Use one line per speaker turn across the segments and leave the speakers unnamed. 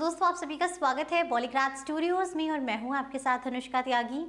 दोस्तों, आप सभी का स्वागत है बॉलीग्राज स्टूडियोज में और मैं हूं आपके साथ अनुष्का त्यागी।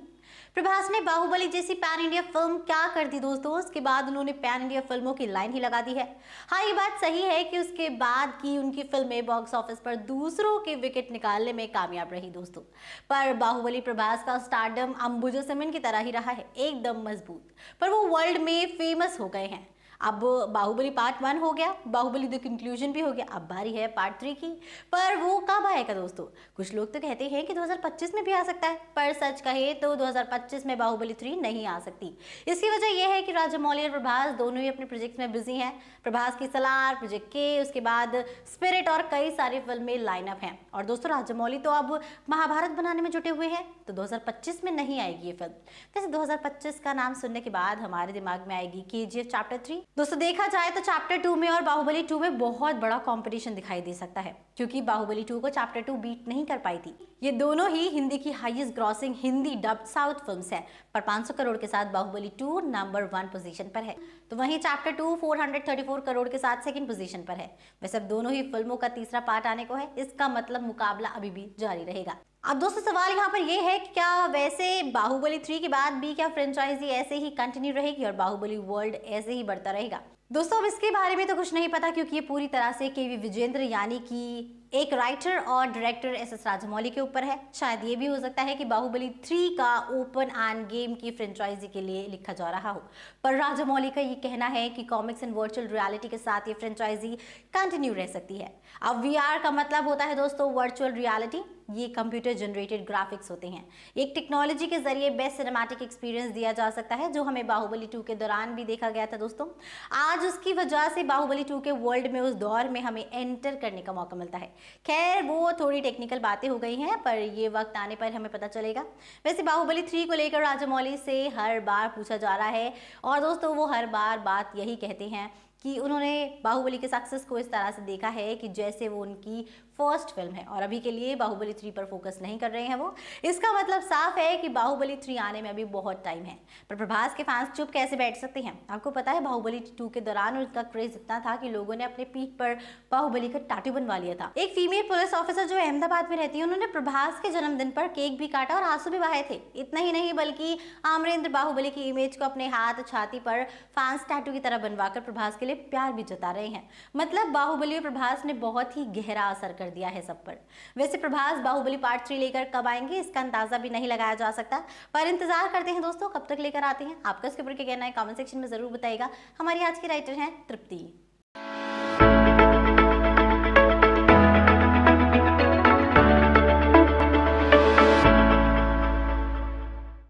प्रभास ने बाहुबली जैसी पैन इंडिया फिल्म क्या कर दी दोस्तों, उसके बाद उन्होंने पैन इंडिया फिल्मों की लाइन ही लगा दी है। हाँ, ये बात सही है कि उसके बाद की उनकी फिल्में बॉक्स ऑफिस पर दूसरों के विकेट निकालने में कामयाब रही दोस्तों। पर बाहुबली प्रभास का स्टारडम अंबुजा सीमेंट की तरह ही रहा है, एकदम मजबूत। पर वो वर्ल्ड में फेमस हो गए हैं। अब बाहुबली पार्ट 1 हो गया, बाहुबली द कंक्लूजन भी हो गया, अब बारी है पार्ट 3 की। पर वो कब आएगा दोस्तों? कुछ लोग तो कहते हैं कि 2025 में भी आ सकता है, पर सच कहे तो 2025 में बाहुबली 3 नहीं आ सकती। इसकी वजह यह है कि राजामौली और प्रभास दोनों ही अपने प्रोजेक्ट्स में बिजी हैं। प्रभास की सलार, प्रोजेक्ट के, उसके बाद स्पिरिट और कई सारी फिल्में लाइनअप हैं। और दोस्तों, राजामौली तो अब महाभारत बनाने में जुटे हुए हैं, तो 2025 में नहीं आएगी ये फिल्म। वैसे 2025 का नाम सुनने के बाद हमारे दिमाग में आएगी KGF चैप्टर 3। दोस्तों, देखा जाए तो चैप्टर 2 में और बाहुबली 2 में बहुत बड़ा कंपटीशन दिखाई दे सकता है, क्योंकि बाहुबली 2 को चैप्टर 2 बीट नहीं कर पाई थी। ये दोनों ही हिंदी की highest grossing Hindi dubbed south films हैं, पर 500 करोड़ के साथ बाहुबली 2 नंबर 1 पोजीशन पर है, तो वहीं चैप्टर 2 434 करोड़ के साथ सेकंड पोजीशन पर है। वैसे अब दोनों ही फिल्मों का तीसरा पार्ट आने को है, इसका मतलब मुकाबला अभी भी जारी रहेगा। अब दोस्तों, सवाल यहाँ पर यह है कि क्या वैसे बाहुबली 3 के बाद भी क्या फ्रेंचाइजी ऐसे ही कंटिन्यू रहेगी और बाहुबली वर्ल्ड ऐसे ही बढ़ता रहेगा? दोस्तों, अब इसके बारे में तो कुछ नहीं पता, क्योंकि ये पूरी तरह से KV विजेंद्र यानी कि एक राइटर और डायरेक्टर SS राजामौली के ऊपर है। शायद ये भी हो सकता है कि बाहुबली 3 का ओपन एंड गेम की फ्रेंचाइजी के लिए लिखा जा रहा हो, पर राजामौली का ये कहना है कि कॉमिक्स एंड वर्चुअल रियलिटी के साथ ये फ्रेंचाइजी कंटिन्यू रह सकती है। अब VR का मतलब होता है दोस्तों वर्चुअल रियलिटी। ये कंप्यूटर जनरेटेड ग्राफिक्स होते हैं, एक टेक्नोलॉजी के जरिए बेस्ट सिनेमैटिक एक्सपीरियंस दिया जा सकता है, जो हमें बाहुबली 2 के दौरान भी देखा गया था दोस्तों। आज उसकी वजह से बाहुबली 2 के वर्ल्ड में, उस दौर में हमें एंटर करने का मौका मिलता है। खैर, वो थोड़ी टेक्निकल बातें हो गई हैं, पर ये वक्त आने पर हमें पता चलेगा। वैसे बाहुबली 3 को लेकर राजामौली से हर बार पूछा जा रहा है, और दोस्तों वो हर बार बात यही कहते हैं कि उन्होंने बाहुबली के सक्सेस को इस तरह से देखा है कि जैसे वो उनकी फर्स्ट फिल्म है, और अभी के लिए बाहुबली 3 पर फोकस नहीं कर रहे हैं वो। इसका मतलब साफ है कि बाहुबली 3 आने में अभी बहुत टाइम है। पर प्रभास के फैंस चुप कैसे बैठ सकते हैं? आपको पता है बाहुबली 2 के दौरान उनका क्रेज इतना था कि लोगों ने अपने पीठ पर बाहुबली का टाटू बनवा लिया था। एक फीमेल पुलिस ऑफिसर जो अहमदाबाद में रहती है, उन्होंने प्रभास के जन्मदिन पर केक भी काटा और आंसू भी बहाए थे। इतना ही नहीं, बल्कि अमरेंद्र बाहुबली की इमेज को अपने हाथ छाती पर फैंस टैटू की तरह बनवाकर प्रभास के लिए प्यार भी जता रहे हैं। मतलब बाहुबली और प्रभास ने बहुत ही गहरा असर कर दिया है सब पर। वैसे प्रभास बाहुबली पार्ट 3 लेकर कब आएंगे, इसका अंदाजा भी नहीं लगाया जा सकता, पर इंतजार करते हैं दोस्तों कब तक लेकर आते हैं। आपका इसके ऊपर क्या कहना है कमेंट सेक्शन में जरूर बताइएगा। हमारी आज की राइटर हैं तृप्ति।